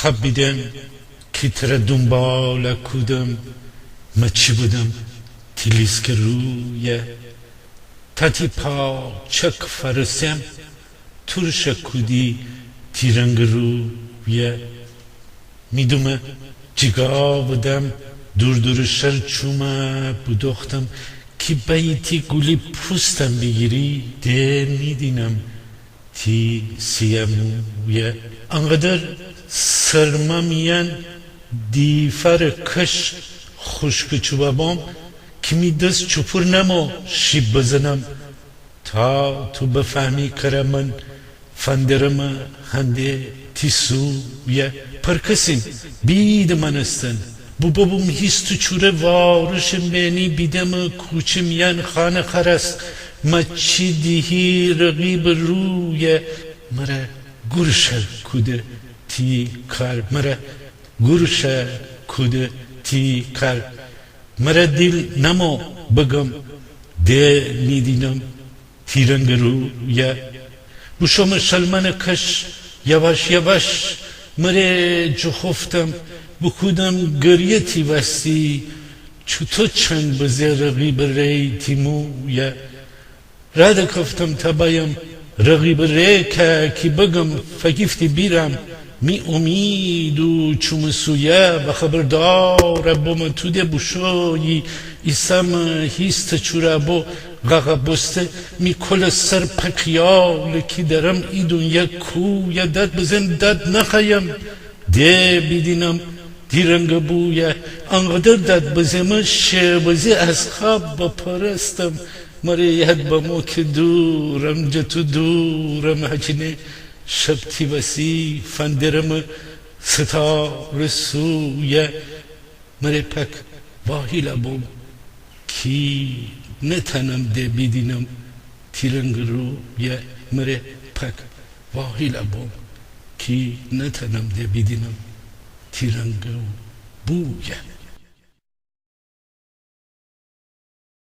خبیدم که تر دنبال کودم ما چی بودم تلیسک رویه تاتی پا چک فرسم ترش کودی تیرنگ رویه میدومه جگا بودم دور دور شر چومه بودختم که بیتی گولی پوستم بگیری ده میدینم تی سیمویه انقدر سرما میان دیفر کش خشک چوبابام که می دست چپور نمو شیب بزنم تا تو بفهمی که من فندرم هنده تیسویه پر کسیم بید من استن بوم هیستو چوره وارشم بینی بیدم کوچم یان خانه خرست ما چی دیهی رقیب رویه مرا گرشه کده تی کار مرا گرشه کده تی کار مرا دل نمو بگم ده میدینم تیرنگ رویه بوشم شلمن کش یواش یواش مره جخفتم بکودم گریه تی وستی چطور چند بزه رقیب ری تیمویه راد کفتم تبایم رقیب ری که بگم فگیفتی بیرم می امید و چوم سویه بخبردار بوم توده بوشوی ایسم هیست چوره بو غاقا بسته می کل سر پکیال که درم ای دنیا کویه داد بزن داد نخیم ده بیدینم دیرنگ بویه انقدر داد بزم شبزی از خواب بپرستم مره یاد بمو که دورم جتو دورم هچینه شبتی وسی فندرم ستار سویه مره پک واهی لبوم کی نتنم ده بیدینم تیرنگ رویه مره پک واهی لبوم کی نتنم ده بیدینم تیرنگ بویه